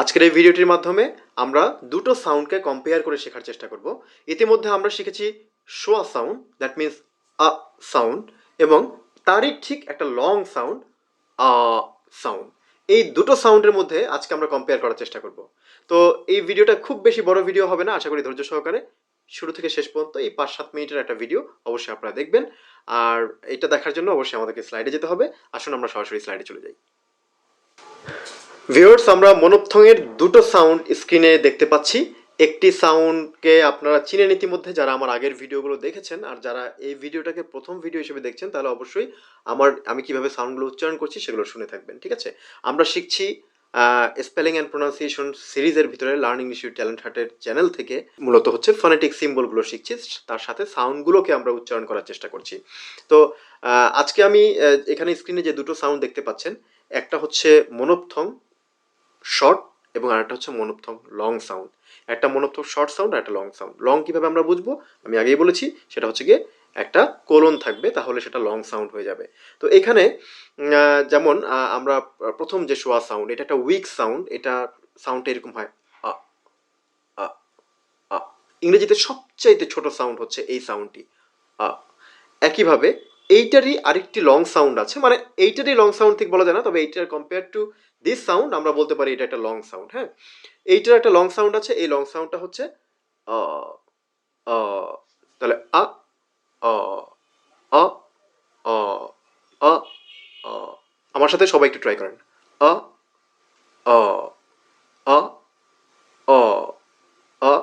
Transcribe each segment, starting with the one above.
আজকের এই ভিডিওটির মাধ্যমে আমরা দুটো সাউন্ডকে কম্পেয়ার করে শেখার চেষ্টা করব। ইতিমধ্যে আমরা শিখেছি শোয়া sound, that means a sound, এবং তারই ঠিক একটা লং সাউন্ড আ সাউন্ড। এই দুটো সাউন্ডের মধ্যে আজকে আমরা কম্পেয়ার করার চেষ্টা করব। তো এই ভিডিওটা খুব বেশি বড় ভিডিও হবে না, আশা করি ধৈর্য সহকারে শুরু থেকে শেষ পর্যন্ত এই 5-7 মিনিটের একটা ভিডিও অবশ্যই আপনারা দেখবেন। আর এটা দেখার জন্য অবশ্যই আমাদেরকে স্লাইডে যেতে হবে। আসুন আমরা সরাসরি স্লাইডে চলে যাই। ভিউয়ার্স, আমরা মনোপথের দুটো সাউন্ড স্ক্রিনে দেখতে পাচ্ছি। একটি সাউন্ডকে আপনারা চিনেন ইতিমধ্যে যারা আমার আগের ভিডিওগুলো দেখেছেন, আর যারা এই ভিডিওটাকে প্রথম ভিডিও হিসেবে দেখছেন তাহলে অবশ্যই আমি কিভাবে সাউন্ডগুলো উচ্চারণ করছি সেগুলো শুনে থাকবেন, ঠিক আছে? আমরা শিখছি স্পেলিং অ্যান্ড প্রোনাউন্সিয়েশন সিরিজের ভিতরে লার্নিং ইনস্টিটিউট ট্যালেন্ট হাটের চ্যানেল থেকে মূলত হচ্ছে ফোনেটিক সিম্বলগুলো শিখছি, তার সাথে সাউন্ডগুলোকে আমরা উচ্চারণ করার চেষ্টা করছি। তো আজকে আমি এখানে স্ক্রিনে যে দুটো সাউন্ড দেখতে পাচ্ছেন, একটা হচ্ছে মনোপথং শর্ট এবং আরেকটা হচ্ছে মনোপথং লং সাউন্ড। একটা মনোপথং শর্ট সাউন্ড আর একটা লং সাউন্ড। লং কিভাবে আমরা বুঝবো আমি আগেই বলেছি, সেটা হচ্ছে গিয়ে একটা কোলন থাকবে, তাহলে সেটা লং সাউন্ড হয়ে যাবে। তো এখানে যেমন আমরা প্রথম যে শোয়া সাউন্ড, এটা একটা উইক সাউন্ড, এটা সাউন্ডটা এরকম হয় আ আ আ। ইংরেজিতে সবচাইতে ছোট সাউন্ড হচ্ছে এই সাউন্ডটি আ। একইভাবে এইটারই আরেকটি লং সাউন্ড আছে, মানে এইটারই লং সাউন্ড ঠিক বলা যায় না, তবে এইটার কম্পেয়ার টু দিস সাউন্ড আমরা বলতে পারি এটা একটা লং সাউন্ড। হ্যাঁ, এইটার একটা লং সাউন্ড আছে, এই লং সাউন্ডটা হচ্ছে আ আ। তাহলে আ আ আ আ আ আ। আমার সাথে সবাই একটু ট্রাই করেন। আ আ আ আ আ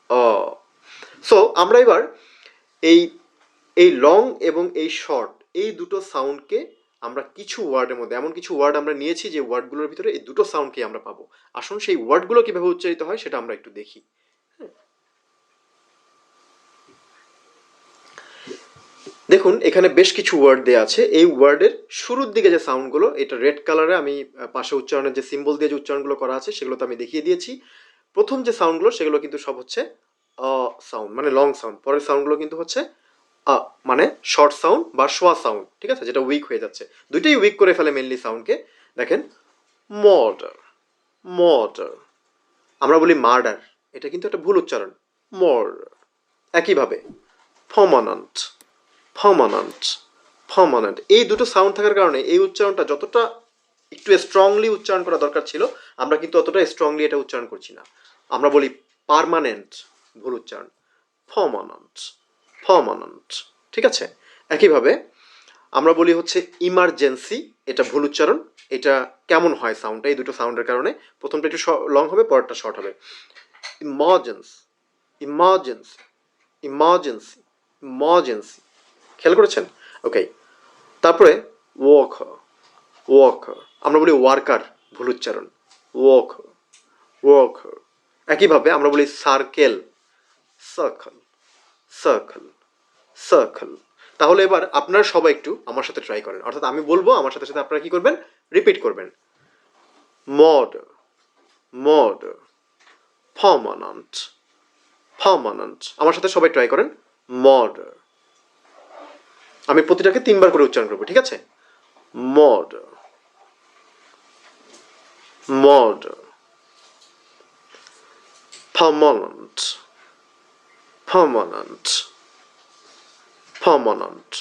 আ। সো আমরা এবার এই এই লং এবং এই শর্ট, এই দুটো সাউন্ডকে আমরা কিছু ওয়ার্ডের মধ্যে, এমন কিছু ওয়ার্ড আমরা নিয়েছি যে ওয়ার্ডগুলোর ভিতরে এই দুটো সাউন্ডকেই আমরা পাবো। আসুন সেই ওয়ার্ডগুলো কিভাবে উচ্চারিত হয় সেটা আমরা একটু দেখি। দেখুন এখানে বেশ কিছু ওয়ার্ড দেওয়া আছে। এই ওয়ার্ডের শুরুর দিকে যে সাউন্ডগুলো, এটা রেড কালারে আমি পাশে উচ্চারণের যে সিম্বল দিয়ে যে উচ্চারণগুলো করা আছে সেগুলো তো আমি দেখিয়ে দিয়েছি। প্রথম যে সাউন্ডগুলো সেগুলো কিন্তু সব হচ্ছে সাউন্ড, মানে লং সাউন্ড। পরের সাউন্ডগুলো কিন্তু হচ্ছে মানে শর্ট সাউন্ড বা শোয়া সাউন্ড, ঠিক আছে, যেটা উইক হয়ে যাচ্ছে। দুইটাই উইক করে ফেলে মেনলি সাউন্ডকে। দেখেন মর্ডার, মর্ডার। আমরা বলি মার্ডার, এটা কিন্তু একটা ভুল উচ্চারণ, মর্ডার। একইভাবে পার্মানেন্ট, পার্মানেন্ট, পার্মানেন্ট। এই দুটো সাউন্ড থাকার কারণে এই উচ্চারণটা যতটা একটু স্ট্রংলি উচ্চারণ করা দরকার ছিল, আমরা কিন্তু অতটা স্ট্রংলি এটা উচ্চারণ করছি না। আমরা বলি পার্মানেন্ট, ভুল উচ্চারণ, পার্মানেন্ট, পার্মানেন্ট, ঠিক আছে? একইভাবে আমরা বলি হচ্ছে ইমার্জেন্সি, এটা ভুল উচ্চারণ। এটা কেমন হয় সাউন্ডটা, এই দুটো সাউন্ডের কারণে প্রথমটা একটু লং হবে, পরেরটা শর্ট হবে। Emergency, emergency, emergency, emergency. খেয়াল করেছেন? ওকে। তারপরে ওয়ার্কার, ওয়ার্কার। আমরা বলি ওয়ার্কার, ভুল উচ্চারণ, ওয়ার্কার, ওয়ার্কার। একইভাবে আমরা বলি সার্কেল, সার্কেল, সার্কেল, সার্কেল। তাহলে এবার আপনারা সবাই একটু আমার সাথে ট্রাই করেন, অর্থাৎ আমি বলবো আমার সাথে সাথে আপনারা কি করবেন, রিপিট করবেন। মর্ডার, মর্ডার, পার্মানেন্ট, পার্মানেন্ট। আমার সাথে সবাই ট্রাই করেন। মর্ডার। আমি প্রতিটাকে 3 বার করে উচ্চারণ করবো, ঠিক আছে? Murder, murder, permanent, permanent, permanent,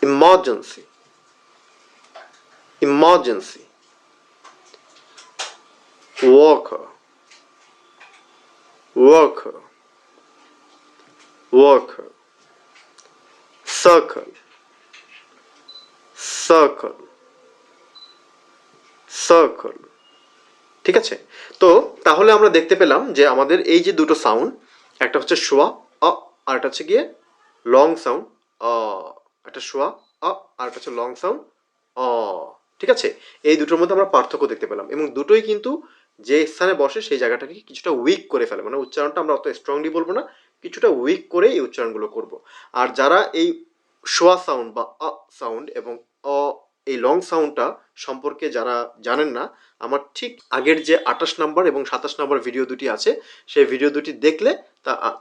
emergency, emergency, worker, worker, worker, circle, circle, circle, ঠিক আছে? তো তাহলে আমরা দেখতে পেলাম যে আমাদের এই যে দুটো সাউন্ড, একটা হচ্ছে শোয়া আ, আর একটা হচ্ছে গিয়ে লং সাউন্ড আ। একটা শোয়া আ, আর একটা হচ্ছে লং সাউন্ড অ, ঠিক আছে? এই দুটোর মধ্যে আমরা পার্থক্য দেখতে পেলাম, এবং দুটোই কিন্তু যে স্থানে বসে সেই জায়গাটাকে কিছুটা উইক করে ফেলে, মানে উচ্চারণটা আমরা অত স্ট্রংলি বলবো না, কিছুটা উইক করে এই উচ্চারণগুলো করব। আর যারা এই শোয়া সাউন্ড বা আ সাউন্ড এবং অ, এই লং সাউন্ডটা সম্পর্কে যারা জানেন না, আমার ঠিক আগের যে 28 নম্বর এবং 27 নম্বর ভিডিও দুটি আছে, সেই ভিডিও দুটি দেখলে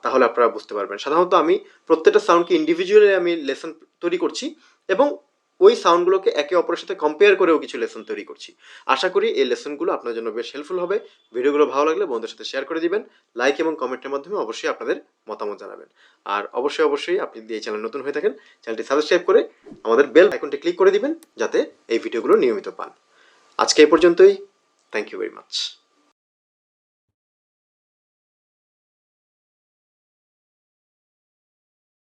তাহলে আপনারা বুঝতে পারবেন। সাধারণত আমি প্রত্যেকটা সাউন্ডকে ইন্ডিভিজুয়ালি আমি লেসন তৈরি করছি, এবং ওই সাউন্ডগুলোকে একে অপরের সাথে কম্পেয়ার করেও কিছু লেসন তৈরি করছি। আশা করি এই লেসনগুলো আপনার জন্য বেশ হেল্পফুল হবে। ভিডিওগুলো ভালো লাগলে বন্ধুদের সাথে শেয়ার করে দিবেন। লাইক এবং কমেন্টের মাধ্যমে অবশ্যই আপনাদের মতামত জানাবেন। আর অবশ্যই আপনি যদি এই চ্যানেল নতুন হয়ে থাকেন, চ্যানেলটি সাবস্ক্রাইব করে আমাদের বেল আইকনটি ক্লিক করে দিবেন, যাতে এই ভিডিওগুলো নিয়মিত পান। আজকে এই পর্যন্তই। Thank you very much.